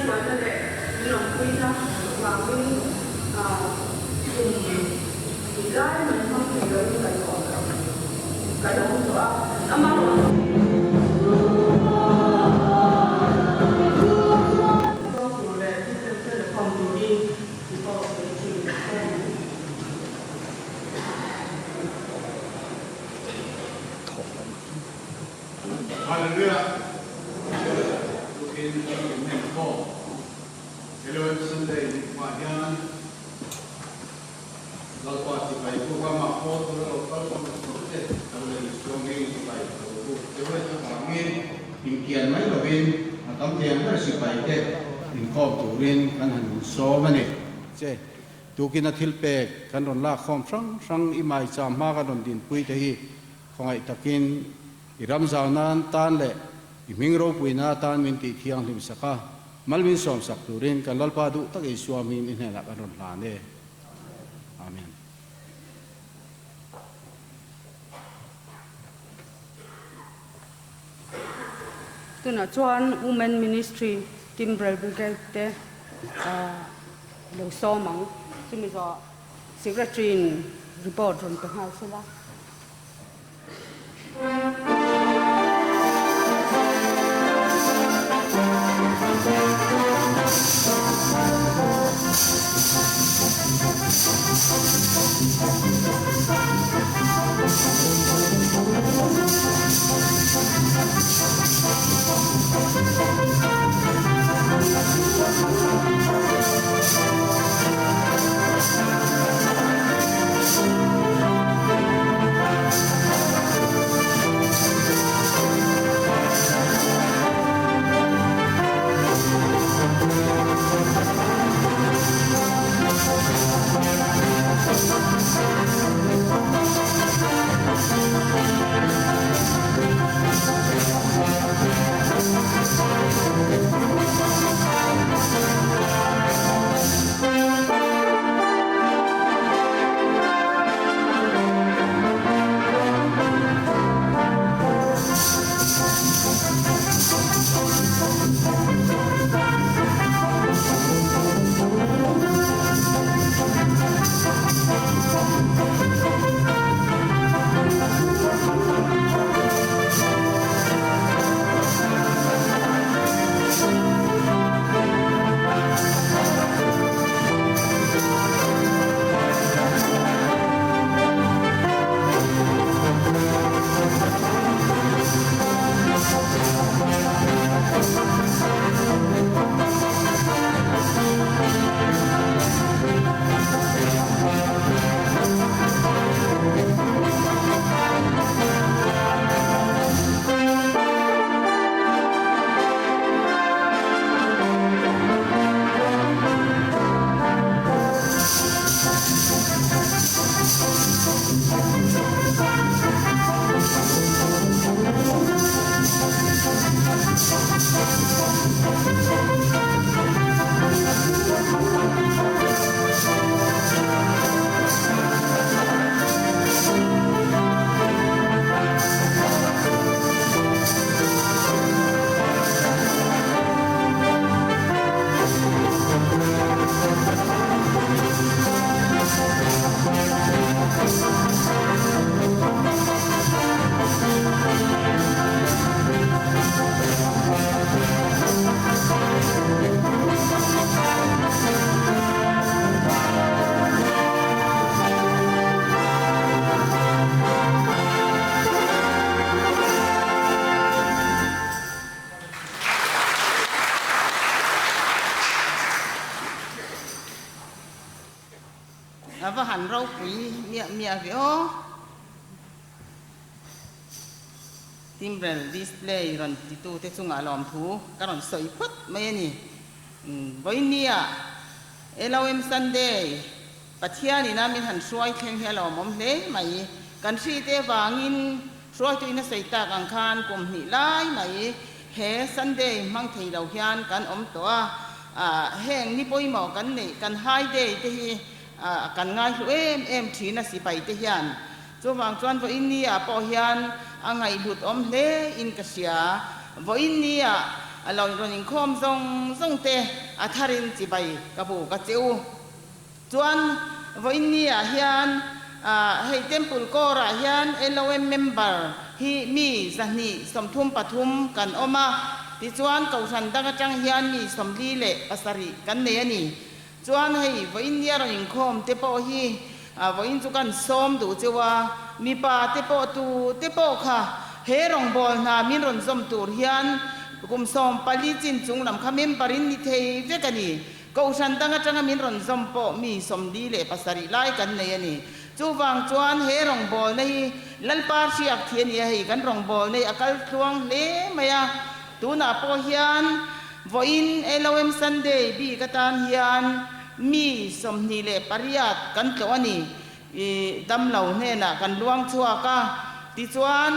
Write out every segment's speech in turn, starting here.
วันนั่นแหละหลงคุยนะวางวิ่งกลุ่มอีกได้เหมือนห้องที่เราอยู่กันก่อนกันแล้วผมว่าอามาHalleluja. In människor. Hello, Sunday, Marian. Lalu aku baik tu kan makro tu kalau kita kalau di Sungai baik tu. Jadi kami impian mai lebih atau yang bersih baik deh. Inkop turin kan hanya so mana. Jadi tu kita tilpek kan ron lah kom sang imai sama kan ron din pui tehi. Kongai takin Iram zaunan tan le imingro puina tan minti thiang lim saka malmin som sak turin kan lalpa du tak ei suamin in hela kan ron la ne amen tuna chuan women ministry Timbrel brigade te lo somang chumi zo secretary report ron ka ha sala và hẳn rau quý miệng vậy ô Timbrel display ron titu te sunga lom thu karon soi phat mai ni voinia elawem Sunday pathia ni na min han suai thleng hello mom hle mai kan si te wangin suai tu ina seita kang khan kum ni lai mai he Sunday mang thei lo hian kan om to heng ni poimo kan nei kan hai day te hi kan ngai lu em thina si pai te hian chu wang chuan voinia po hian angai lut om hle in ka sia voinia เราโดนยิงคมทรงเตอาทารินจีใบกระบูกระเจียวจวนวันนี้เฮียนให้เต็มปุลโกระเฮียนLOM member ที่มีสันนิสมทุมปทุมกันออกมาที่จวนเก่าสันดังจังเฮียนมีสมลีเละภาษาริกันเนี่ยนี่จวนให้วันนี้เรายิงคมเตปอฮีวันจุกันซ้อมดูเจว่ามีป่าเตปอตูเตปอค่ะเฮรงบอลนามิรอนสมตูเฮียนกุมซ้อมปาลีจินจุงลำคำเมมปรินนิเทเวกันนี่ก็ฉันตั้งจังมิรอนสมปอมีสมดีเละภาษาริไล่กันเนี่ยนี่จูวังจวนเฮรงบอลในลัลปาร์ชียกเทียนยาให้กันรองบอลในอากาศทวงเล่มายาตูน่าปอเฮียนวันLOM Sundayบีกตันเฮียนมีสมนีเละปริยัติกันตัวนี้ดำเหล่าเนี่ยนะกันล่วงชัวก็ติจวน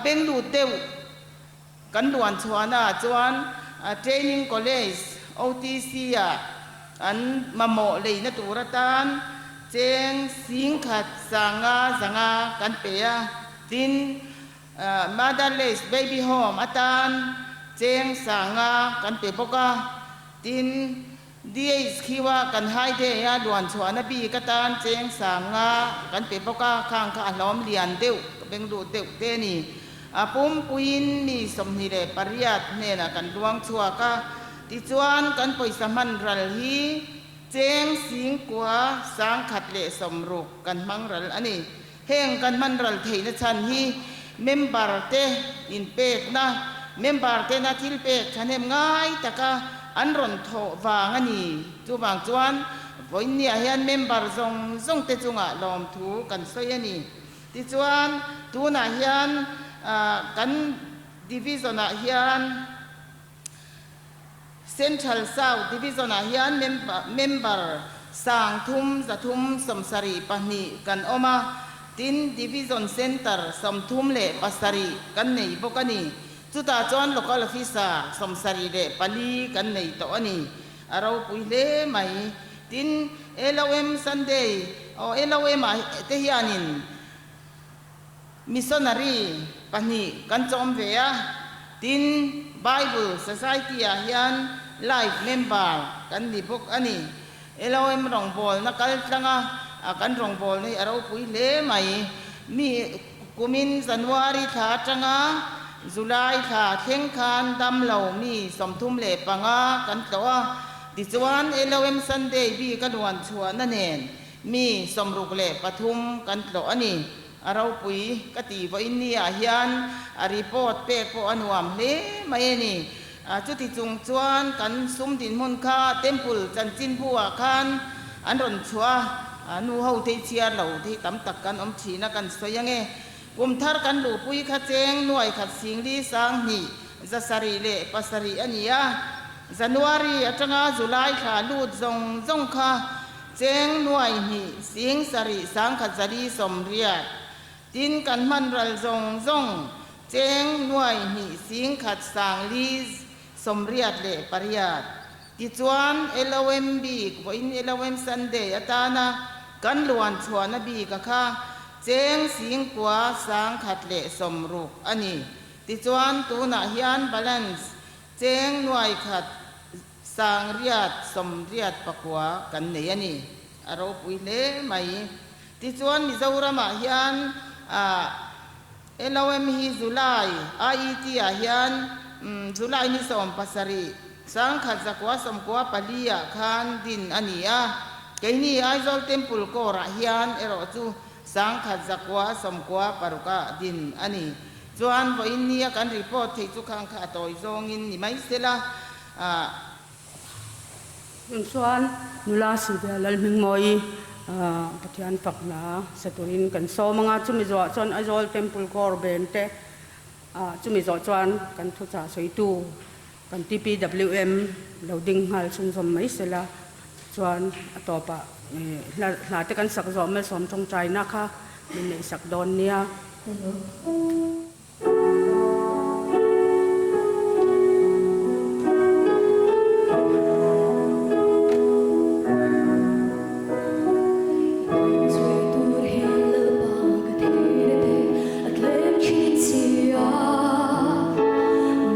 เบงลูเตวกันด่วนชัวนะจวนtraining college OTC อันมาโมเลยนะตุรตานเจงสิงขัดสังากันเปียตินmotherless baby home อาตานเจงสังากันเปียปกาตินดีคิดว่ากันให้เดียด่วนชัวนบีกตันเจงสังากันเปียปกาข้างข้าล้อมเลียนเดียวเบงดูเดียวเตนี่ปุ่มปุยนมีสมนิเรปริยัติเนี่ยนะกันดวงชัวก็ติจวนกันปอยสมันรัลฮีเจงสิงกัวสังขัดเละสมรุกกันมังรัลอันนี้แห่งกันมันรัลเทนชันฮีเมมบาร์เตอินเป็กนะเมมบาร์เตนะทิลเป็กฉันเห็นง่ายแต่ก็อันรอนโถวางอันนี้จูบางจวนวันนี้เห็นเมมบาร์ทรงเตจุงะลอมถูกันสวยนี่ติจวนตูน่าเห็นกันดิวิชั่นเฮียนเซ็นทรัลเซาท์ดิวิชั่นเฮียนเมมเบอร์สางทุ่มจะทุ่มสมสรีปนีกันออกมาตินดิวิชั่นเซ็นเตอร์สมทุ่มเละปัสรีกันในพวกนี้จุดตาจวน local officer สมสรีเละปนีกันในตัวนี้เราปุยเล่ไหมตินLOM Sunday LOM เทียนินmissionary ปนีกันจอมเวียติน Bible Society เฮียน Life Member กันดีพวกอันนี้LOM รองบอลนักการจังกันรองบอลนี่เราปุยเล่ไหมมีกุมินจันวารีขาจังจุลายขาเข่งคานดำเหล่ามีสมทุ่มเล่ปังกันตัวดิจวน LOM Sunday บีกันวันชวนนั่นเองมีสมรุกเล่ปทุมกันตัวอันนี้เราปุยกติวันนี้เฮียนรีพอร์ตเป็กพออันวมเล่ไม่นี่จุดที่จงจวนกันซุ้มดินมุนค่าเต็มปุลจันจินบัวคันอันรอนชัวนูเฮาเทียเหล่าที่ตำตักกันอมชีนักกันสวยยังไงกุมทาร์กันดูปุยขัดเจงหน่วยขัดสิงดีสังนี่จะสรีเล่ปัสรีอันนี้จันวารีจังจุลายขาลูดจงค่ะเจงหน่วยนี่สิงสรีสังขัดสรีสมเรียดตินกันมันรัลจงเจงหน่วยหิสิงขัดสางลีสมเรียดเละปริยัติติจวนLOMบีกวันLOM Sunday อาตานะกันล้วนชวนบีกะค่ะเจงสิงกัวสางขัดเละสมรุกอันนี้ติจวนตูน่าเฮียนบาลานซ์เจงหน่วยขัดสางเรียดสมเรียดปะกัวกันเนี่ยนี่เราปุยเล่ไหมติจวนมิจาวรามาเฮียนLOM ฮีจุลาย IET เฮียนจุลายนี่สมปัสรีสังขัดจักวาสมกัวปลียคันดินอันนี้แกนี่ไอโซลเทมปุลโกระเฮียนรอจูสังขัดจักวาสมกัวปารุกาดินอันนี้จวนวันนี้กันรีพอร์ตที่จุขังขาตัวจงอินนี่ไม่เสละส่วนนุลาสิเดลมิงมอยปฏิอันฝักนะสตุรินกันโซมังจุมิจวนจวนไอโซลเทมปุลโกร์เบนเตจุมิจวนกันทุจาสวยตูกัน TPWM เราดิ้งหัลซุนสมไม่เสละจวนต่อปะหลายแต่กันสักจอมไม่สมจงใจนะคะมีในสักดอนเนี่ย Hãy subscribe cho kênh Ghiền Mì Gõ để không bỏ lỡ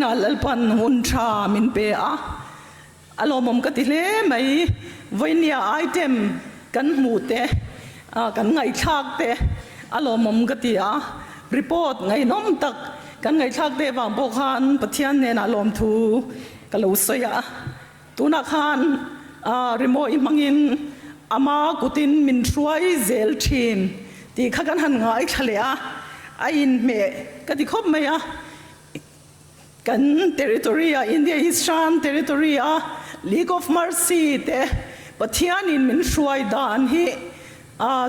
na lalpan hun tha min pe a alomom ka ti hle mai voinia item kan mu te kan ngai thak te alomom ka ti a report ngai nom tak kan ngai thak te wang bo khan pathian ne na lom thu ka lo soya tuna khan remoi mangin ama kutin min ruai zel thin ti khakan han ngai thalea ain me ka ti khop mai a kan territory India Eastern territory League of Mercy te pathian in min ruai dan hi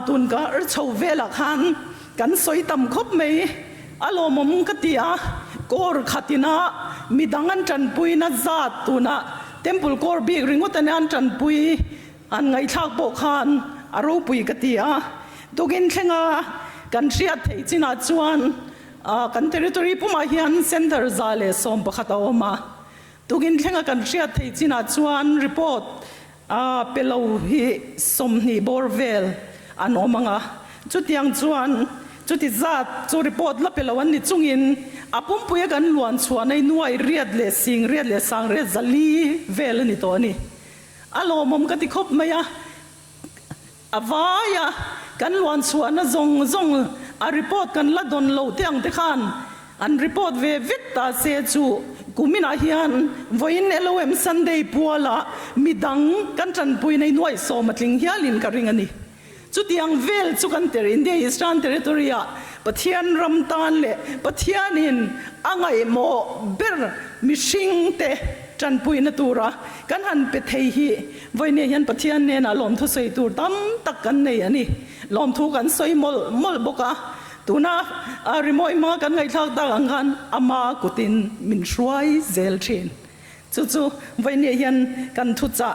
tun ka chho vela khan kan soi tam khop mai alomom ka tia kor khatina midangan tan puina zat tuna temple kor big ringotan an tan pui an ngai thak bo khan aro pui ka tia tugin thenga kan riat thei china chuan kan territory puma hian center zale som pakhata oma tugin thenga kan riat thei china chuan report pelo hi som ni borvel an omanga chutiang chuan chuti zat chu report la pelawan ni chungin apum puya kan luan chuanai nuai riat le sing riat le sang re zali vel ni to ni alomom ka ti khop maya avaya kan luan chuan zong a report kan la don lo tiang te khan an report ve vitta se chu kumina hian voin LOM Sunday puala midang kan tan pui nei nuai so matling hialin ka ringani chutiang vel chu kan ter India Eastern Territory pathian ramtan le pathianin angai mo ber mishing te tan pui na tura kan han pe thei hi voine hian pathian ne na lom thu sei tur tam tak kan nei ani lom thu kan soi mol boka tuna remoi ma kan ngai thak ta angan ama kutin min ruai zel thin chu voine hian kan thu cha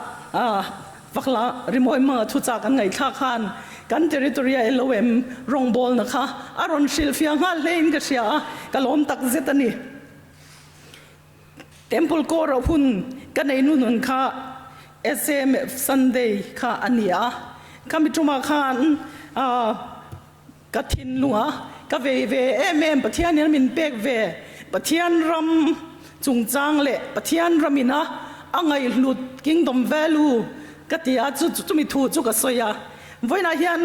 vakla remoi ma thu cha kan ngai thak khan kan territory LOM rong bol na kha aron shil fiang ha lein ka sia kalom tak zetani temple ko ro hun kan nei nun kha SMF Sunday kha ania kamituma khan ka thin lunga ka ve pathian min pek ve pathian ram chungchang le pathian ramina angai lut kingdom value ka tia chu mi thu chu ka soya voina hian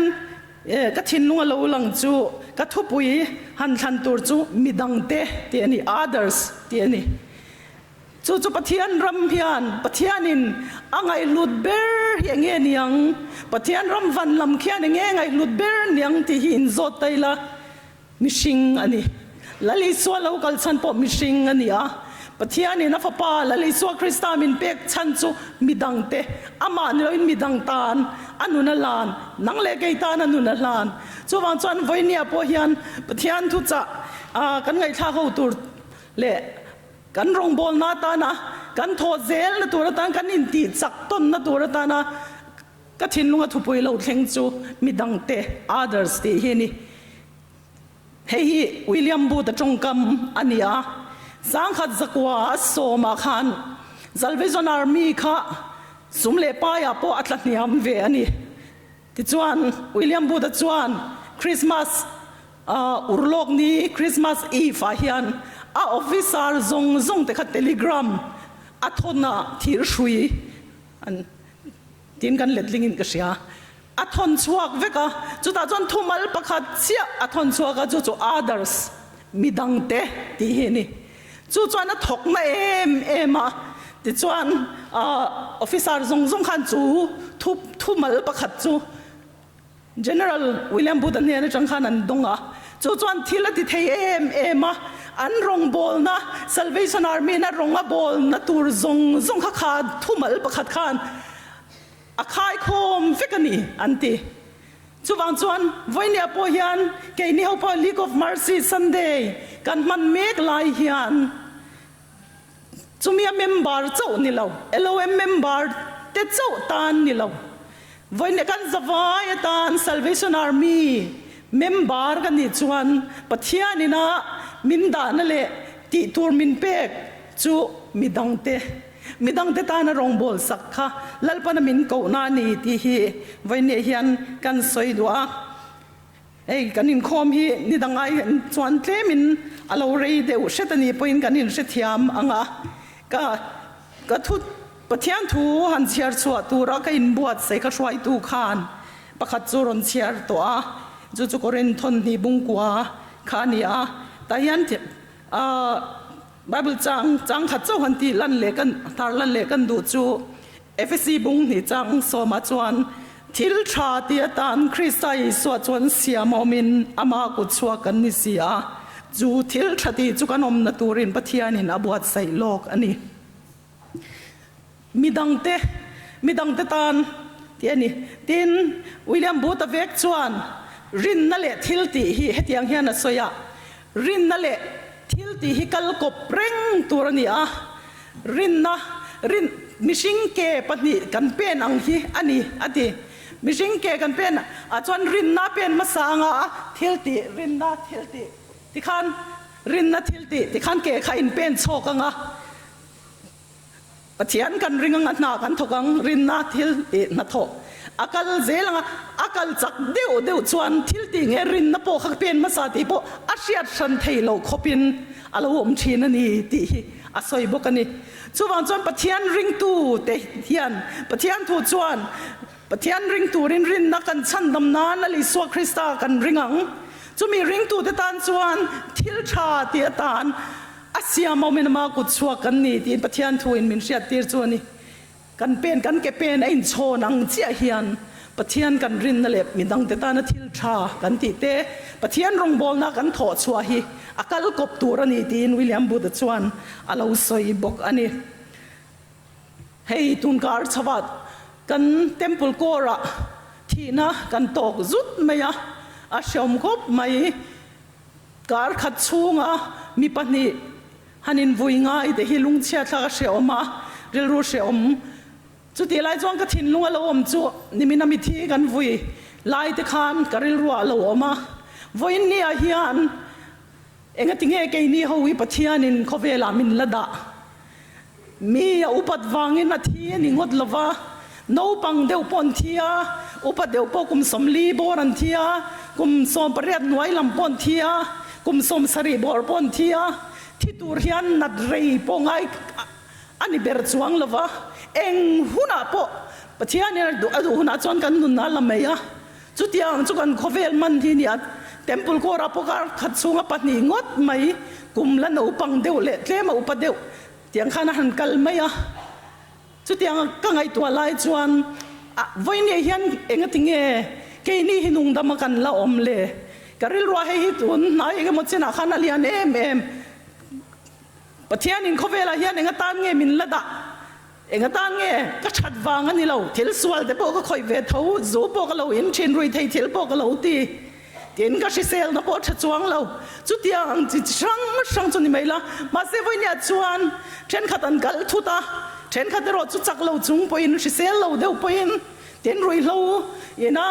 ka thin lunga lo lang chu ka thupui han than tur chu midangte ti ani others ti ani chu pathian ram hian pathianin angai lut ber nge niang pathian ram van lam khian nge ngai lut ber niang ti hin zot taila mishing ani lali so local chan po mishing ani pathianin na fapa lali so krista min pek chan chu midangte ama loin midang tan anuna lan nang le kai tan anuna lan chu wang chuan voinia po hian pathian thu cha kan ngai tha ho tur le kan rong bol na ta na kan tho zel na tur ta kan in ti chak ton na tur ta na ka thin lunga thupui lo thleng chu midangte others te hi ni hei William Booth tongkam ania sang khat zakwa soma khan Salvation Army kha sumle pa ya po atlatniam ve ani ti chuan William Booth chuan Christmas urlok ni Christmas Eve hian officer zong te khat telegram athona thir shui an tin kan letlingin ka sia athon chuak veka chuta chon thumal pakhat sia athon chuaka chu others midangte ti he ni chu chuan a thok na em ti chuan officer zong khan chu thumal pakhat chu General William Booth ne na chang khan an donga chu chuan thila ti thei em an rong bol na Salvation Army na ronga bol na tur zong kha thumal pakhat khan akhai khom fikani anti chuwang chuan voinia po hian ke ni ho pa League of Mercy Sunday kan man mek lai hian chumia member chau ni lo LOM member te chau tan ni lo voinia kan zawai tan Salvation Army member kan ni chuan pathianina minda na le ti tur min pek chu midangte ta na rong bol sakha lalpana min ko na ni ti hi voine hian kan soidua กันอินคอมฮีนี่ดังไงส่วนเทมินอาเราเรย์เดวเชตนีพอยน์กันอินเชตยามอ่างก็ทุปะเทียนทูหันเชียร์สวดตูรักอินบวชใส่กระชวยตูขานประคัดจูรนเชียร์ตัวจู่ๆก็เรนทนนี่บุงกัวขานี่แต่ยันไบเบิลจังขัดเจ้าหันตีลันเล็กันทาลันเล็กันดูจูFSC บุงนี่จังโซมาจวนทิลชาเตียตันคริสไตสวดจวนเสียมอมินอามากุชัวกันนิเสียจูทิลชาตีจุกันอมนตูรินปะเทียนินอบวชใส่โลกอันนี้มีดังเตตันเทียนี่ตินวิลเลียมบูตเวกจวนรินนั่นแหละทิลตีฮีเฮตียงเฮียนสอยรินนั่นแหละทิลตีฮีกัลกบเร่งตัวนี้รินมิชิงเกปนีกันเป็นอังฮีอันนี้มิชิงเกกันเป็นจวนรินน่าเป็นมาสางทิลตีรินน่าทิลตีที่ขันรินน่าทิลตีที่ขันเกขันเป็นโชกังปะเทียนกันริงงันนากันทกังรินน่าทิลตีนัทโตอากัลเซลังอากัลจักเดียวจวนทิลตีเงรินน่าโปขักเป็นมาสาติโปอาเชียชันเทโลขบินอาลาวมชีนันนี่ตีอาศัยบุกันนี่ชวนจวนปะเทียนริงตูเทียนปะเทียนทูจวนปะเทียนริงตูรินนักกันชันดำนานลิสวคริสตากันริงังจูมีริงตูเตตันจวนทิลชาเตียตันอาเซียมเอาเมนมากุดชัวกันนี่ที่ปะเทียนทูอินมินเชียตีจวนนี่กันเป็นกันเก็บเป็นไอ้โชนังเจียเฮียนปะเทียนกันรินนั่นแหละมีดังเตตันทิลชากันตีเตปะเทียนรงบอลนักกันถอดชัวฮีอากัลกบตัวนี่ที่วิลเลียมบูตจวนอาลาวสอยบกอันนี้เฮ้ยตุนการสวัสดกันเต็มพุลโกระที่นะกันตกจุดไหมอาเชียมกบไหมการขัดชูงมีปัญหาฮันินวุยง่ายแต่ฮิลุงเชียทักเชียวมาเรียนรู้เชียวจุดที่ไล่จวนก็ทิ้งลุงเราจูนี่มีน้ำมิทีกันวุยไล่ตะขานก็เรียนรู้เรามาวุยนี่อาเฮียนเองติงเอเกนี่เขาวิปัทยานินเขาเวลามินละดามีอุปัตวังอินนาทีนิงดลวะโนปังเดวปอนเทียอุปัตเดวปกุมสมลีบอรันเทียกุมสมปริยัดหน่วยลำปอนเทียกุมสมสรีบอร์ปอนเทียที่ตูเรียนนัดเรย์ปองไออันนี้เบิร์จวงลวะเองหุนาปอปัทยาเนี่ยดูหุนาจวนกันนุนนาลำเมียจุดยังจุกันเขาเวลมันที่เนี่ยเต็มปุลโกราปการขัดสูงปัตนีงดไหมกุมละโนปังเดวเละเทมาอุปัตเดวเตียงข้าหันกัลไหมจุดยังก็ไงตัวลายจวนวันนี้เห็นเองติงเกนี่หินุงดำกันละอมเล่กริลรัวให้หิตุนนายเองมันเจน่าขันอะไรเอ็มปะเทียนินเขาเวลาเห็นเองตานเงมินละดะเองตานเงก็ชัดวางอันนี้เราทิลสวลเดปก็คอยเวทเขาจูปก็เราอินเชนรุยไทยทิลปก็เราตีเดี๋ยวก็ชิเซลนะพอชัดจวงเราจุดยังจิตช่างจนนี่ไม่ละมาเซวันนี้จวนเช่นขัดอันกัลทุตาเช่นขัดรถจุดจักเราจุงปอยนชิเซลเราเดียวปอยนเดี๋ยวรวยเราเย็นะ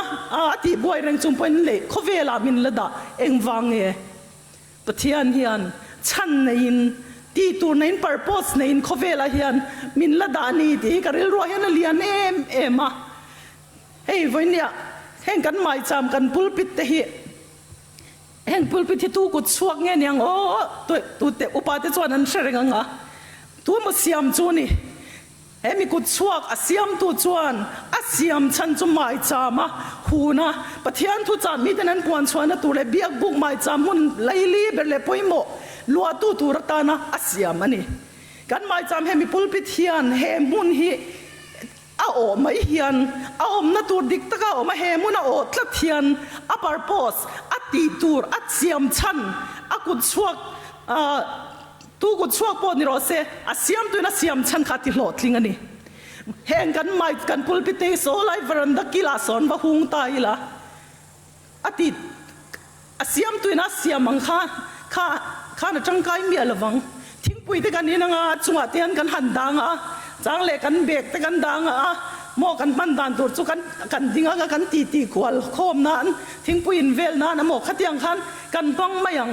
ที่บวยแรงจุงปอยนเลยเขาเวลามินละดาเอ็งวางเงปะเทียนเฮียนชันในอินที่ตัวในอิน purpose ในอินเขาเวลาเฮียนมินละดานี่ที่กระเรื่องรวยนั่นเลียนเอ็มเฮ้ยวันนี้แห่งกันหมายจำกันพุลปิดเตะเห็นพูดไปที่ตู้กุดช่วงเงี้ยยังโอ้ตัวเตะอุปาเตจวนนั้นเชื่อไงตัวมันเสียมจูนี่เห็นมีกุดช่วงอาเสียมตัวจวนอาเสียมฉันจุหมายจามาหูนะปะเทียนทุจานมีแต่นั้นกวนชวนนะตัวเลยเบียกบุกหมายจามุนไล่ลีเบลเลยปอยโมลัวตัวรักตานะอาเสียมอันนี้กันหมายจามเห็นมีพูดไปเทียนเห็นมุนฮีอาโอไม่เฮียนอาอมนัตัวดิกตะก้าอมาเฮมุนอาโอทลัดเฮียนอาปาร์โพสอาตีตูร์อาเสียมชันอากุดชวกตูกุดชวกปนิโรเซอาเสียมตัวน่ะเสียมชันขาติโลดลิงอันนี้เฮงกันไม่กันพูดไปเตะโซไลฟ์รันดักกีฬาสอนว่าหุงตายละอาตีอาเสียมตัวน่ะเสียมมังข้าน่ะจังไกมีอะไรวังทิ้งปุยแต่กันนี่นะจังหวะเตียนกันหันดังจางเล็กกันเบกแต่กันดังโมกันปันดานตัวจุกันดิ้งกันตีกวลโคมนั้นทิ้งปุยนเวลนั้นโมขัดยังคันกันบังไม่ยัง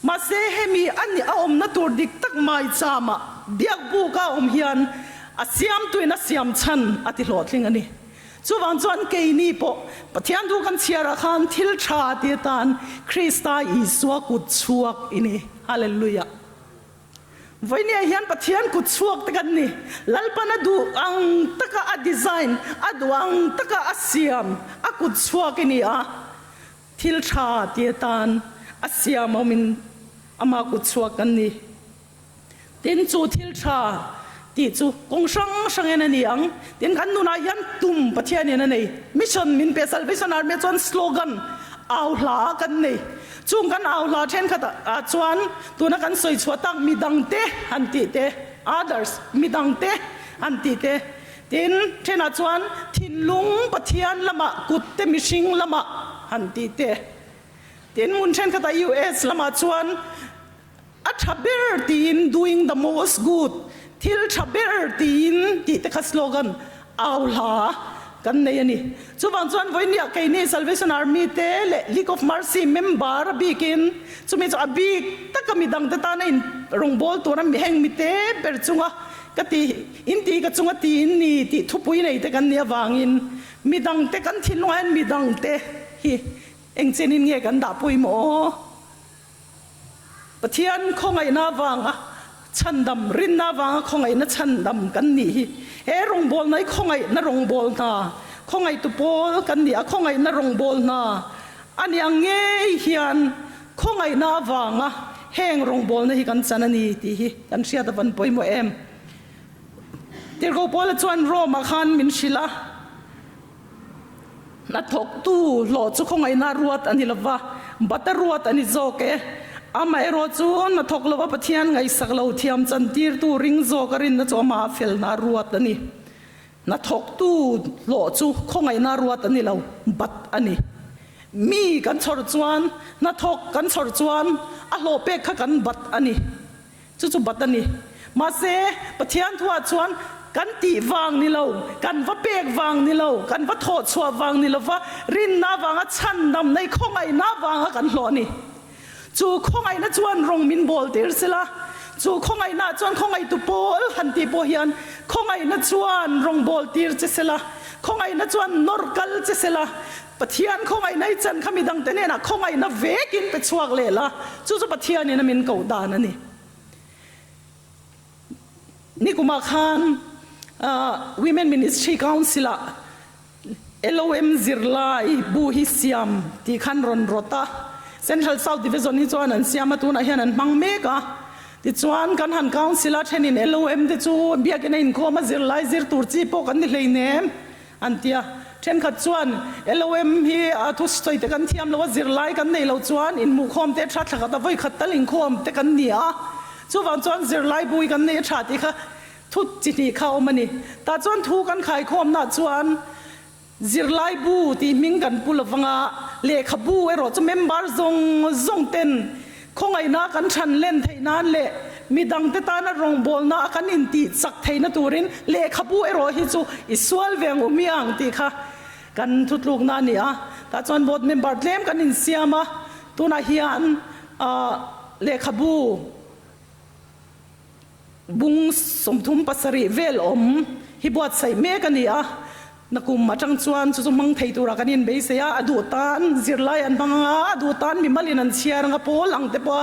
มาเซเฮมีอันนี้อมนัตัวดิกตักไม่จามาเบียกบูก้าอมเฮียนอาเสียมตัวน่ะเสียมชันอติโลดลิงอันนี้ chu wang chuan ke ni po pathian du kan chiara khan thil tha ti tan Krista Isua kut chuak ini hallelujah voinia hian pathian kut chuak te kan ni lalpana du ang taka a design aduang taka asiam akut chuak ini a thil tha ti tan asiam min ama kut chuak kan ni tin chu thil tha ti chu kong sang en ani ang tin kan nu na yan tum pathian en nei mission min pe salvation army chon slogan au hla kan nei chung kan au hla then khat a chuan tu na kan soi chhuatak midang te han ti te others midang te han ti te tin thena chuan thin lung pathian lama kut te mishing lama han ti te tin mun then khat a US lama chuan a thaber tin doing the most good thil thaber tin ti te kha slogan au hla kan nei ani chuwang chuan voinia ke ni Salvation Army te le League of Mercy member bikin chumi chu abik takami dang ta na in rongbol to na mi heng mi te per chunga kati inti ka chunga ti ni ti thupui nei te kan nia wangin midang te kan thinloan midang te hi engchenin nge kan da pui mo pathian khongai na wanga chandam rin na wanga khongai na chandam kan ni he rongbol nai khongai na rongbol na khongai tu pol kan ni a khongai na rongbol na ani ange hian khongai na wanga heng rongbol na hi kan chanani ti hi kan sia da ban poimo em tirgo pol chuan roma khan min shila na thok tu lo chu khongai na ruat ani lawa bata ruat ani zoke ama ero chu na thok lawa pathian ngai saklo thiam chan tir tu ring zo karin na choma fel na ruat ani na thok tu lo chu khongai na ruat ani lo bat ani mi kan chor chuan na thok kan chor chuan a lo pe kha kan bat ani chu chu bat ani ma se pathian thua chuan kan ti wang ni lo kan va pek wang ni lo kan va tho chua wang ni lo wa rin na wanga chan dam nei khongai na wanga kan hlo ni chu khongai na chuan rong min bol tir sela chu khongai na chuan khongai tu pol han ti po hian khongai na chuan rong bol tir che sela khongai na chuan norkal che sela pathian khongai nai chan khami dang te ne na khongai na vekin pe chuak le la chu chu pathian ni na min ko dan ani ni kuma khan women ministry council LOM zirlai bu hi siam ti khan ron rota Central South Division ni chuan an siam tu na hian an mang meka ti chuan kan han council a thenin LOM te chu biakin in khoma zirlai zir tur chi po kan ni hleinem an tia then khat chuan LOM hi a thu stoi te kan thiam lo zirlai kan nei lo chuan in mu khom te tha thaka ta voi khat talin khom te kan nia chu wang chuan zirlai bui kan nei tha ti kha thu chi ni kha omani ta chuan thu kan khai khom na chuan zirlai bu ti ming kan pulawanga le khabu ero chu member zong ten khongai na kan than len theinan le midang te ta na rong bol na kan in ti chak theina turin le khabu ero hi chu iswal veng umiang ti kha kan thutluk na ni a ta chuan board member tlem kan in siama tuna hian le khabu bung somthum pasari vel om hi buat sai me kan ni a nakum matang chuan chu mang thei tura kanin be se ya adu tan zirlai an banga adu tan mi malin an chiar nga pol ang te po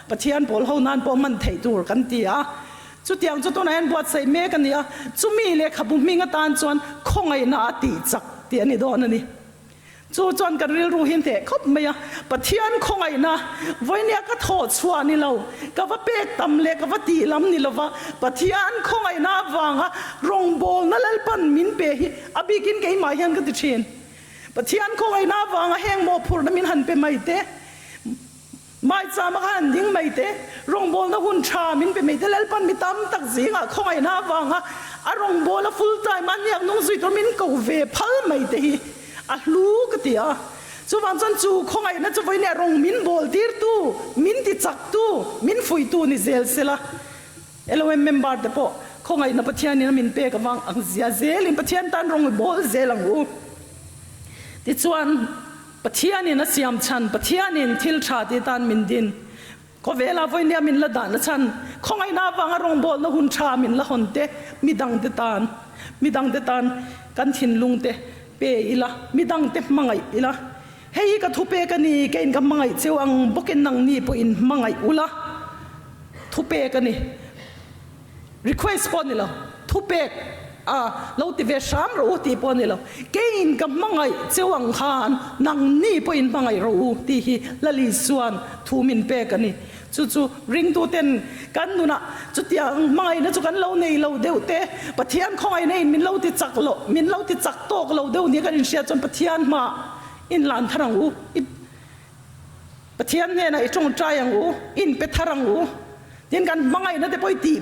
pathian pol ho nan po man thei tur kan ti a chu tiang chu to na en buat sai me kan ya chu mi le khabu minga tan chuan khongai na ti chak ti ani don ani chu chuan kan ril ru hin the khop maya pathian khongai na voinia ka tho chua ni lo ka va pek tam le ka va ti lam ni lo wa pathian khongai na wanga rong bol na lal pan min pe hi abikin ke ma hian ka ti thin pathian khongai na wanga heng mo phur na min han pe mai te mai cha ma han ding mai te rong bol na hun tha min pe mai te lal pan mi tam tak zinga khongai na wanga a rong bol a full time an yak nong zui to min ko ve phal mai te hi a lu ka ti a chu wang chan chu khongai na chu voine rong min bol tir tu min ti chak tu min fui tu ni zel sela LOM member te po khongai na pathian ni min pe ka wang ang zia zel in pathian tan rong bol zel ang u ti chuan pathian ni na siam chan pathian in thil tha ti tan min din ko vela voine min la dan la chan khongai na wang rong bol na hun tha min la hon te midang te tan kan thin lung te pe ila midang te mangai ila hei ka thu pe ka ni kein ka mangai cheu ang boken nang ni po in mangai ula thu pe ka ni request pon ni lo thu pe lo ti ve sham ro ti pon ni lo kein ka mangai cheu ang khan nang ni po in mangai ro ti hi lali suan thu min pe ka ni chu ring tu ten kan nu na chu tiang mai na chu kan lo nei lo deu te pathian khoi nei min lo ti chak lo min lo ti chak tok lo deu ni kan in sia chon pathian ma in lan tharang u pathian ne na I chong trai ang u in pe tharang u tin kan mangai na te poi ti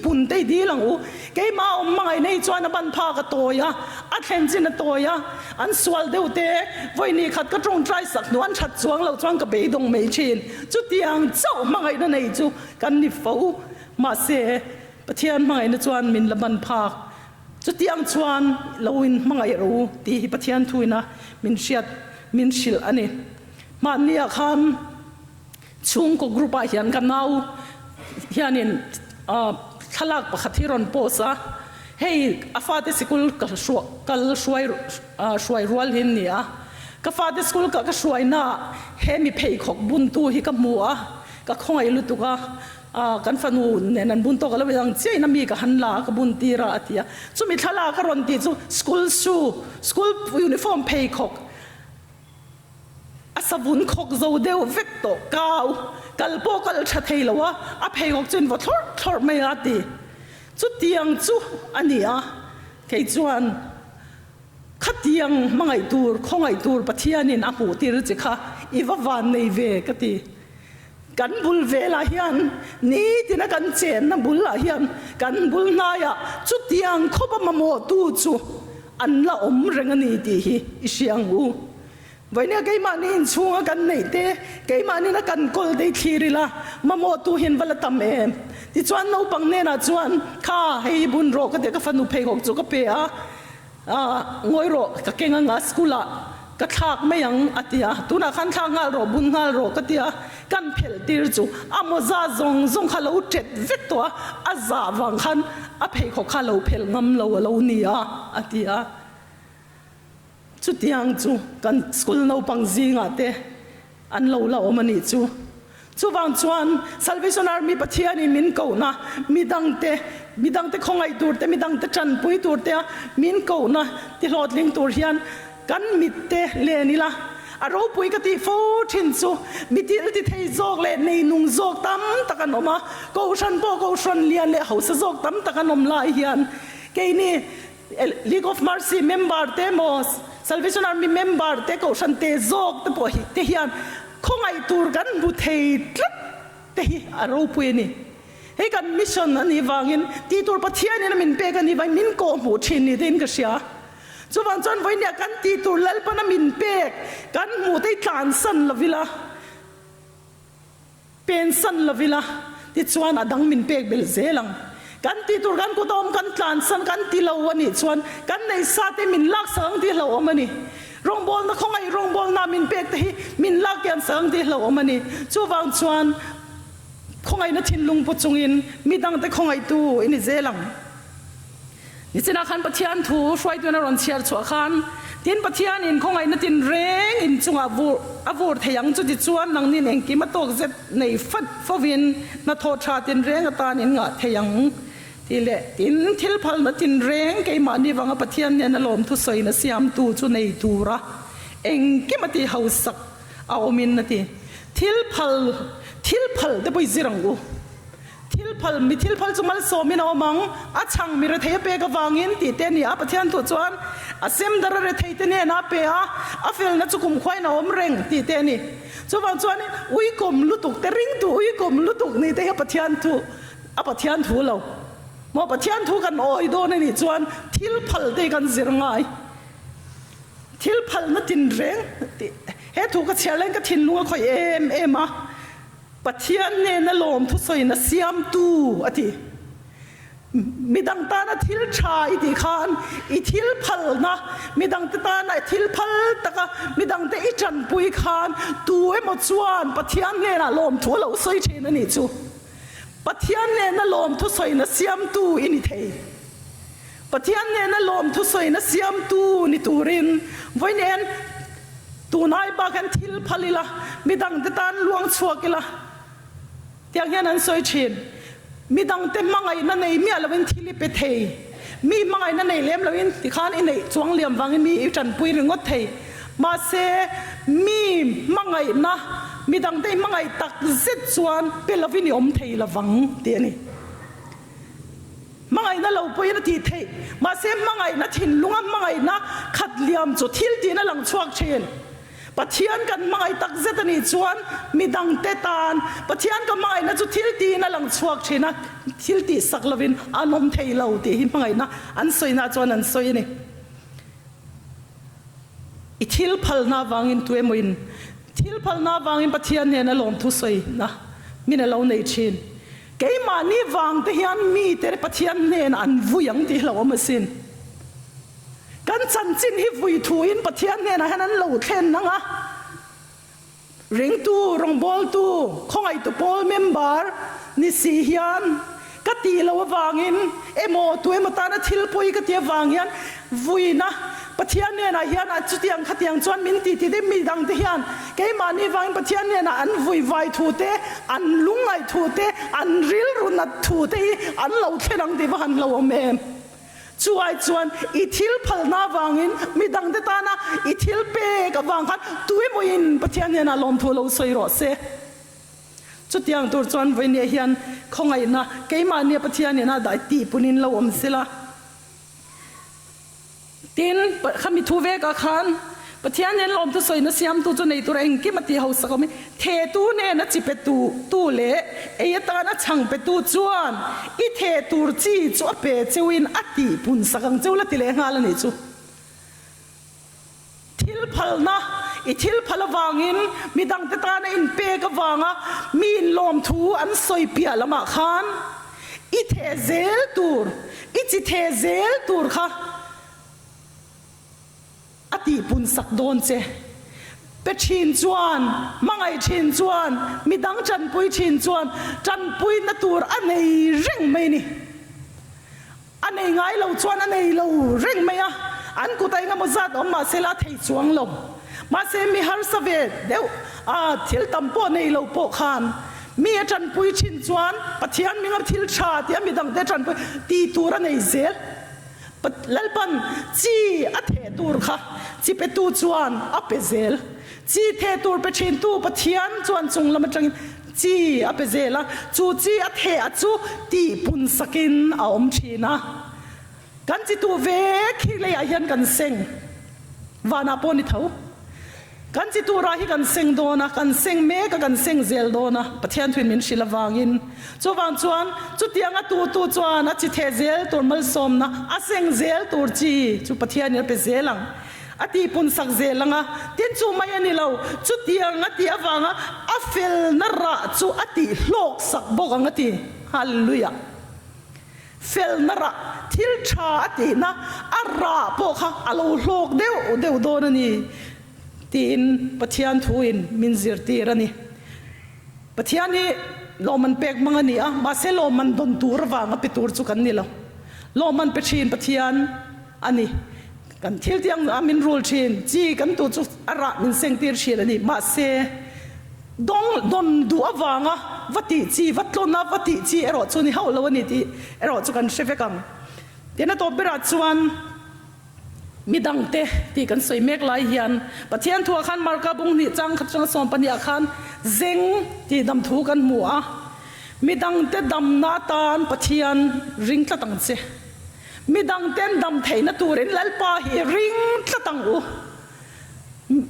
pun te di lang u ke ma mangai nei chuan ban pha ka toya a thlen chin na toya an swal deu te voi ni khat ka chong trai sak nuan that chuang lo chuang ka be dong mei chin chu tiang chau mangai na nei chu kan ni fo ma se pathian mangai na chuan min la ban pha chu tiang chuan loin mangai ro ti pathian thuina min siat min sil ani ma nia kham chung ko grupa hian kan nau hianin thalak pakhathiron posa hei afate sikul kal shuai rual hin nia ka fate school ka shuai na he mi phei khok bun tu hi ka mua ka khongai lutuka kan fanu nenan bun to ka lawang che na mi ka hanla ka bun tira atia chumi thala ka ron ti chu school uniform phei khok asavun khok zo deu vek to kau kalpo kal thathei lawa a phei khok chen wa thor mai ati chu tiang chu ania kei chuan khatiang mangai tur khongai tur pathianin a pu tir che kha iwa van nei ve ka ti kan bul ve la hian ni tina kan chen na bul la hian kan bul na ya chu tiang khoba mamo tu chu an la om reng ani ti hi isiang u vậy nên cái mà nên xuống cái này thế cái mà nên là cần call để khi đi là mà mua tu hiện vật là tầm em thì chuan nấu bằng nên là chuan kha hay bún rô cái cái phần nụ phê học chỗ cái bè ngồi rô cái cái ngang school à cái thạc mấy yang atia tu na khăn thang ngal rô bún ngal rô cái tia căn phèl tir chu amoza zong khá lâu chết vết toa azza vàng khăn phê học khá lâu phèl ngâm lâu nia atia chu tiang chu kan school no pang zinga te an lo la omani chu wang chuan Salvation Army pathiani min ko na midang te khongai tur te midang te chan pui tur te min ko na ti hlot ling tur hian kan mit te le ni la aro pui ka ti fo thin chu mitil ti thei zok le nei nung zok tam takan oma ko shan lian le house zok tam takan om lai hian ke ni League of Mercy member te mos Salvation Army member te ko shan te zok te po hi te hian khongai tur kan bu thei tlat te hi aro pui ni he kan mission ani wangin ti tur pathian ni min pe kan ni vai min ko mu thin ni den ka sia chu wang chon voi nia kan ti tur lal pa na min pe kan mu te tlan san la vila pen san la vila ti chuan adang min pe bel zelang kan ti tur kan ko dom kan tlan san kan ti lo ani chuan kan nei sa te min lak sang ti lo amani rong bol na khongai rong bol na min pek te hi min lak yan sang ti lo amani chu wang chuan khongai na thin lung pu chungin midang te khongai tu ini zelang ni china khan pathian thu hruai tu na ron chiar chua khan tin pathian in khongai na tin reng in chunga avur theyang chu ti chuan nang ni neng ki ma tok zet nei fat fovin na tho tha tin reng atan in nga theyang tile tin thil phal na tin reng ke ma ni wanga pathian ne na lom thu soi na siam tu chu nei tura eng ke mati hausak a omin na ti thil phal de boi zirangu thil phal chumal somin omang a chang mi re thei pe ka wangin ti te ni a pathian tu chuan a sem dar re thei te ne na pe a fel na chukum khwai na om reng ti te ni chuwang chuan ui kom lutuk te ring tu ui kom lutuk ni te pathian thu lo mo pathian thu kan oi do ni chuan thil phal te kan zirngai thil phal na tin reng he thu ka chheleng ka thin lunga khoi em a pathian ne na lom thu soi na siam tu ati midang ta na thil chai ti khan I thil phal na midang ta na thil phal taka midang te I chan pui khan tu emo chuan pathian ne na lom thu lo soi thin ani chu pathian ne na lom thu soi na siam tu ini thei ปะเทียนเนี่ยนะลมทุสอยนะเสียมตูนี่ตูรินไว้เนี่ยตูนายบากันทิลพลิละมีดังเตตันลวงชัวกิละเตียงยันนั้นสวยชินมีดังเต็มมังไงนั่นในมีอะไรเป็นทิลิเปเทมีมังไงนั่นในเลี้ยมเราอินที่ข้านอินในจวงเหลี่ยมวังมีอีจันปุยริงดเทมาเซมีมังไงนะมีดังเต็มมังไงตักเซ็ตจวนเป็นลวินิอมเทละวังเตียนี่มังไงนั่นเราปุยนาทีเทมาเซมังไงนะทินลุงมังไงนะขัดเหลี่ยมจุดทิลตีนั่นหลังชวกเชนปะเทียนกันมังไงตักเซตนี่จวนมีดังเตตานปะเทียนกันมังไงนะจุดทิลตีนั่นหลังชวกเชนนะทิลตีสักลวินอานมเทเราตีหินมังไงนะอันสวยนะจวนอันสวยนี่อิทิลพัลนาวังอินตัวมอินทิลพัลนาวังอินปะเทียนเนี่ยนะลมทุสวยนะมีนะเราในชินเกี่ยมานี่วังที่ยันมีแต่ปะเทียนเนี่ยอันวุยังที่เราไม่สินกันจันจินฮิวุยทูอินปะเทียนเนี่ยนะฮันนั้นเราเท่นนะริงตูรองบอลตูของไอตัวบอลเมมเบอร์นี่สียันก็ตีเราวางอินโมตัวมาตานะทิลปุยก็ตีวางยันวุยนะปะเทียนเนี่ยนะยันอันจุดยังขัดยังจวนมินตีที่ได้มีดังที่ยันเกี่ยมานี่วางปะเทียนเนี่ยนะอันวุยไวทูเตอันลุงไอทูเตอันริลรุนัดทูเตอันเราเท่นังที่ว่าอันเราเมมช่วยจวนอิทิลพัลนาวางอินมีดังเดตานะอิทิลเปกับวางคันตัวมอินปะเทียนเนี่ยนะลมทูเราสวยรอเซจุดยังตัวจวนวันนี้ยันคงไงนะเกี่ยมาเนี่ยปะเทียนเนี่ยนะได้ตีปุนินเราอมเสละตินขมิทูเวกขันปะเทียนเนี่ยลมตัวสวยนะเสียมตัวจนในตัวเองกี่มาตีเขาสักไม่เทตูเนี่ยนะจิเปตูเละเอเยตานะช่างเปตูจวนอีเทตูจีจวบเปจวินอติปุ่นสักเจ้าละติเลงาละนี่จูทิลพัลนะอีทิลพัลวางินมีดังเตตานะอินเปกวางะมีนลมทูอันสวยเปียละมาขันอีเทเซลตูร์อีจิเทเซลตูร์ค่ะอติปุนสักโดนเจเปชินจวนมังไอชินจวนมีดังจันปุยชินจวนจันปุยนัตูร์อันไหนเร่งไม่นี่อันไหนไงเราจวนอันไหนเราเร่งไม่อะอันกูแต่งมาจัดออกมาเสละเทจวงเรามาเสมีฮาร์สเวดเดี๋ยวทิลตัมโปในเราโปขานมีจันปุยชินจวนปะเทียนมีงับทิลชาที่มีดังเดจันปุยตีตูร์อันไหนเซลลัลปันจีอัฐตูร์ค่ะจีเปตูจวนอัปเปเซลจีเทตูร์เปชินตูปะเทียนจวนจงละมันจังจีอัปเปเซลละจูจีอัฐจูตีปุนสกินอาอมชีนะกันจีตูเวคิเลยอายันกันเซ็งวานาปนิเท่ากันจิตูราฮิกันเซ็งโดนะกันเซ็งเมกกันเซ็งเซลโดนะปะเทียนทวินมินชิลวางอินจวนจวนจุดยังตูจวนจิเทเซลตัวมัลสมนะอาเซ็งเซลตัวจีจุปะเทียนเนี่ยเปเซลังอติปุนสักเซลังอ่ะเตียนจูมายันนี่เราจุดยังอติอวังอ่ะอฟิลนระจูอติโลกสักบกังอติฮาเลลูยาฟิลนระทิลชาอตินะอาราปกค่ะอาโลโลกเดวโดนนี่ตีนปะเทียนทูอินมินซิร์ตีรันี่ปะเทียนนี่โลมันเป็กมังนี่อ่ะมาเซโลมันดนตูร์วางปิตูร์จุกันนี่ละโลมันเปชินปะเทียนอันนี้กันเที่ยวยังอามินรูลชินจีกันตูจุอาระมินเซงตีร์ชินอันนี้มาเซดนดูอวางอ่ะวัติจีวัดโลนาวัติจีเอรอจุนี่เฮาละวันนี้ที่เอรอจุกันเชฟกังเดี๋ยวนั้นตัวเบรัดจวนมีดังเตะที่กันสวยเมกลายยันปะเทียนทัวขันมาร์กาบุงนี่จังขัดจังสอนปัญญาขันเซงที่ดำทูกันมัวมีดังเตะดำนาตานปะเทียนริงตะตังเจมีดังเต้นดำเทนตูเรนลัลปาฮีริงตะตังอู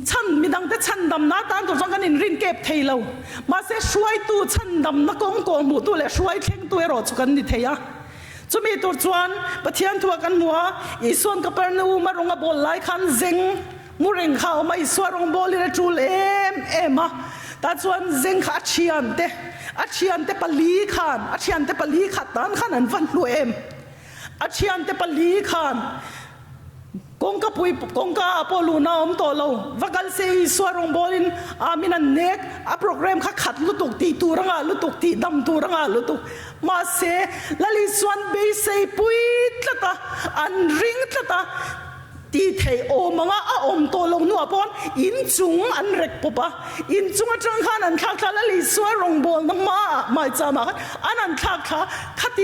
ฉันมีดังเตะฉันดำนาตานตัวจังกันอินริงเก็บเทเรามาเสช่วยตูฉันดำนักงกงหมู่ตัวเลยช่วยเข่งตัวรอจุกันนี่เทียจะมีตัวจวนปะเทียนทัวกันมัวอีส่วนกับปนูมารงบอลไล่ขันเซงมูริงข้าวมาอีส่วนรงบอลเลยจูเลมะแต่จวนเซงขาเชียนเตปลีขันอาเชียนเตปลีขัดตันขันอันฟันลูอาเชียนเตปลีขันกงกับปุยกงกับปอลูนาอมโตโลวักกัลเซอีส่วนรงบอลินมินันเนกโปรแกรมขัดลุตุกตีตูรังลุตุกตีดำตูรังลุตุมาเซลลิส่วนเบย์เซปุยตละตา อันริงตะตาตีเทโอมังอาอมโตลงนัวปอนอินจุงอันเร็กปะอินจุงจังขันอันทักทะละลิสวยรงบอลนังมาไม่จามาอันทักทะขัด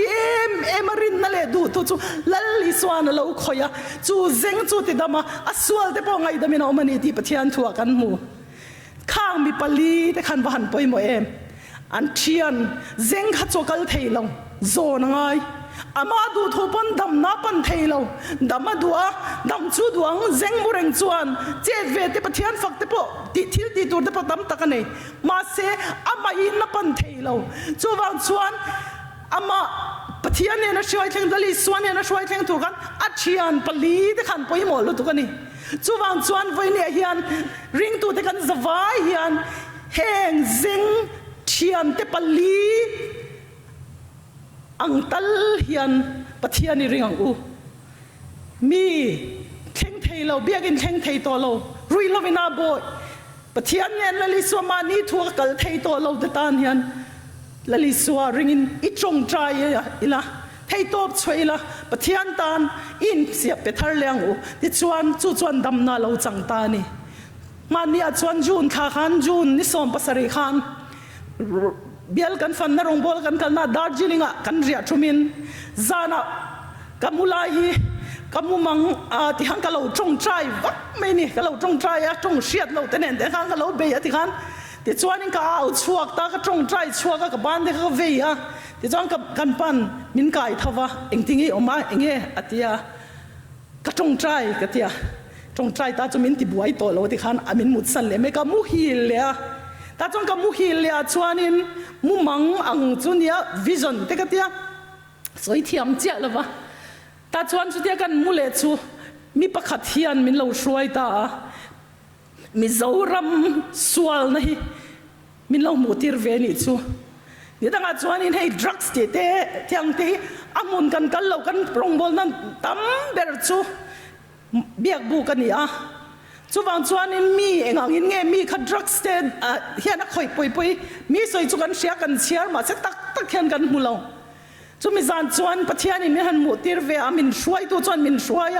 เอ็มรินนั่นแหละดูตัวจูละลิสวานเราคอยจูเซงจูติดามาอสวลเตปองไงดามินาอมันนี่ที่ปะเทียนทัวกันมูข้างมีปลีแต่ขันบ้านปอยโมเอ็มอันเทียนเซงขัดโจกัลเทลงโซนไงอามาดูทุบปันดำนับปันเทลดำมาดูดำชูดวงเซงบุเรงจวนเจ็ดเวทีปะเทียนฝักเตปอติทิลติตัวเตปอดำตะกันเนมาเซอามาอินนับปันเทลจูวังจวนอามาปะเทียนเนี่ยนะช่วยเทงดลิสวนเนี่ยนะช่วยเทงตัวกันอัจฉริยะปลีเตขันปอยหมดเลยตัวกันนี่จูวังจวนไว้เนี่ยเฮียนริงตัวเตกันสวายเฮียนแหงเซงเทียนเตปลีอังตัลเฮียนปะเทียนี่ริงอังอูมีเข่งเทเราเบียกินเข่งเทตัวเรารุยเราไม่น่าบ่อยปะเทียนเนี่ยละลิสวามานี่ทัวกัลเทตัวเราเดตานเฮียนละลิสวาริงอินอิจงใจอีละเทตัวช่วยละปะเทียนตานอินเสียไปทะเลงอูที่ชวนจู่ชวนดำนาเราจังตานี่มานี่ชวนจูนขาขันจูนนิสอมปัสริขันเบียลกันฟันนรงบอลกันกันนาดาร์จิลิงะกันเรียชุมินซานะกัมุลาฮีกัมุมังที่ฮังกะเราจงใจวักไม่นี่กะเราจงใจจงเชียดเราแต่เนี่ยแต่ฮังกะเราเบียที่ขันที่ชวนนี่ก็เอาชัวตาก็จงใจชัวก็บ้านเด็กก็เวียที่จวนกับกันปันมินกายทว่าเองทิ้งออกมาเองอติยาก็จงใจก็ที่จงใจตาจะมินที่บวยตัวเราที่ขันอามินมุดสันเลยไม่ก็มุฮิลเลยตาจงกับมุฮิลเลยชวนนี่มุมังอังจุนยาวิจนเด็กที่สวยเทียมเจ้าละวะตาชวนสุดที่กันมุเลชูมีประคัดเทียนมินเราช่วยตามีเจ้ารำสวลนี่มินเราหมุติรเวนิชูนี่ตั้งแต่ชวนนี่ให้ดรักส์เตะเที่ยงที่อามุนกันกันเรากันปรงบอลนั้นตั้มเบอร์ชูเบียกบูกันนี่จูวังจวนนี่มีเองอินเงี้ยมีคัดดรักส์เตะเฮียนักข่อยป่วยมีสวยจุกันเชียกันเชียร์มาเสตักเฮียนกันมุลงจูมีจานจวนปะเทียนี่มีหันหมุติรเวอามินช่วยตัวจวนมินช่วย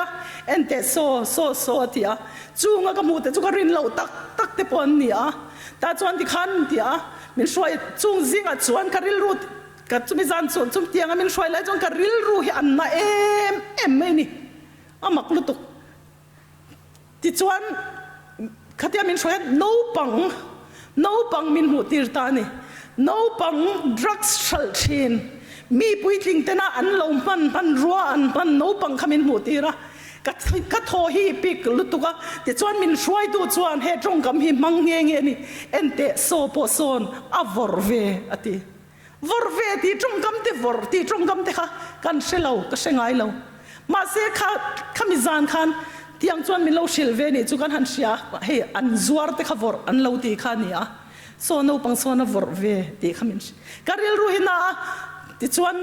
เอ็นเตโซที่จูงก็หมุติจูก็รินเราตักเตปอนนี่แต่จวนที่ขันที่มินช่วยจูงซิงจวนการิลรูกับจูมีจานจวนจูเตียงมินช่วยแล้วจวนการิลรูอันน่ะเอ็มไม่นี่มักลุตุที่จวนขัดยามินช่วยโนปังมินหมุติรตานี่โนปังดรักส์ชัลชินมีปุยทิ้งแต่น่าอันลมพันรัวอันพันโนปังขมินหมุติระกัดโทฮีปิกลุตุกะที่จวนมินช่วยดูจวนเฮตรงกับหิมังเงี้ยนี่เอ็นเตโซโปโซนอวอร์เวอติวอร์เวที่ตรงกับเตวอร์ที่ตรงกับเตค่ะกันเชลาก็เชงไงเรามาเสกขมิจานขันที่ยังจวนมินเราเชลเวนี่จุกันหันเชียเฮอันจวร์เตค่ะวอร์อันเราตีขันนี่โซโนปังโซนวอร์เวตีขมินการิลรูฮินาที่จวน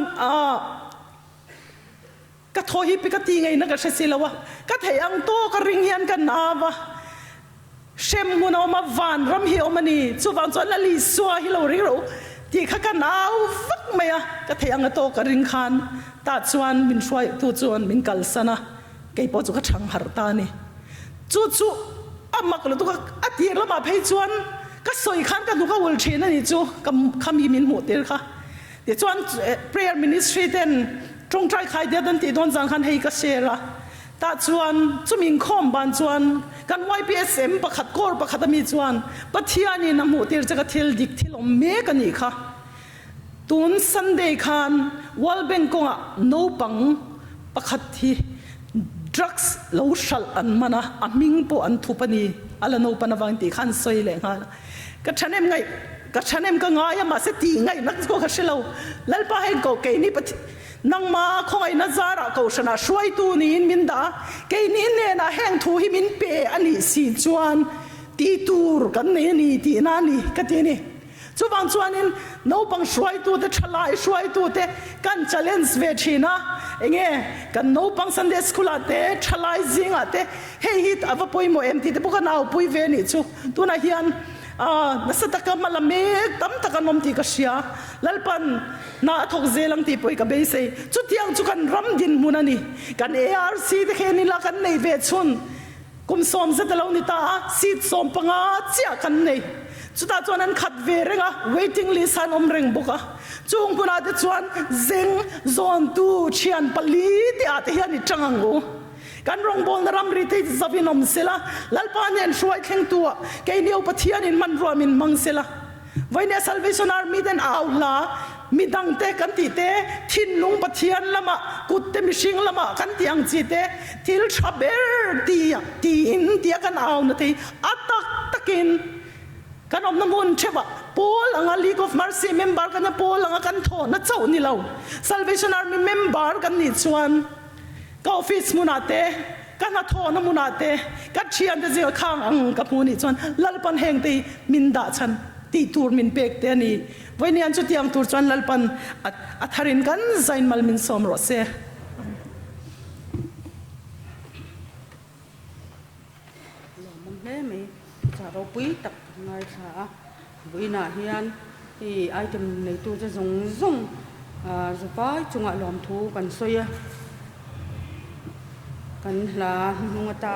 ก็โทฮิปิกตีไงนักเชสิลาวะก็เทียงโตก็ริงยันกันนาวะเชมมุนเอามาวันรำเหี่ยวมันนี่จูวันจวนละลิสัวฮิโลริโรที่ข้ากันเอาฟักไม่ก็เทียงโตก็ริงขันตาจวนมินช่วยตัวจวนมินกัลสนะไก่ปอจุกช่างหาร์ตานี่จู่อามักเลยตุกอดีตละมาเพยจวนก็สวยขันกันตุกวัลเชนนี่จู่กับคำยิมินหมดเลยค่ะเดี๋ยวจวน prayer ministry เด่นจงใจใครเดียดันตีโดนจังคันให้ก็เสียละแต่จวนจุมิงคอมบานจวนกัน YPSM ประคัดกอร์ประคัดมีจวนปัทยานี่น้ำหมูตีจะกระเทลดิกที่ลมเมกันนี่ค่ะตุนซันเดย์คันวอลเบงกงอ่ะโนปังประคัดที่ดรักส์เลวชัลอันมันอามิงปูอันทุปนีอะไรโนปันวังตีขันสวยเลยฮะก็ฉันเองไงก็ฉันเองก็ง่ายมาเสียตีไงนักก็กระเชลแล้วไปให้ก็เกนี่ปะนังมาคอยน่าจาระเขาชนะช่วยตัวนี้มินดาเกนี่เนี่ยนะแห่งทูหิมินเปอันนี้สิจวนตีตูร์กันเนี่ยนี่ตีนั่นนี่กันที่นี่จูบังจวนนี่น้องบังช่วยตัวเตฉลาดช่วยตัวเตกัน challenge เวทีนะเองกันน้องบัง Sunday school เตฉลาดจริงเตเฮ้ยฮิตเอาไปโมเอ็มทีเตพวกเราไปเวนี่จูตัวนั้นเฮียน nasataka malamig tam takanom ti kasya lalpan na athok zelang ti poi ka beise chutiang chukan ram din munani kan ARC te khenila kan nei ve chun kum som zatalo ni ta sit som panga chia kan nei chuta chuan an khat ve renga waiting list an om reng boka chung puna te chuan zeng zon tu chian pali ti ate hian i changango kan rong bol na ram ri te zavinom sela lalpan en shwai kheng tu ke neu pathian in man ro min mang sela voine Salvation Army den aula midang te kan ti te thin lung pathian lama kut te mishing lama kan tiang chi te til chaber ti in ti kan aw na te atak takin kan om namun cheba Paul anga League of Mercy member kan Paul anga kan tho na chau ni lo Salvation Army member kan ni chuan ka office munate kan tho na munate ka chian de zel khang ang ka puni chuan lalpan heng te minda chan ti tur min pek te ni voini an chu tiang tur chuan lalpan atharin kan zain mal min som ro se mong hle mi cha ro pui tak ngai kha voina hian hi item nei tu cha zong zong zupai chunga lom thu kan soya kan la nungata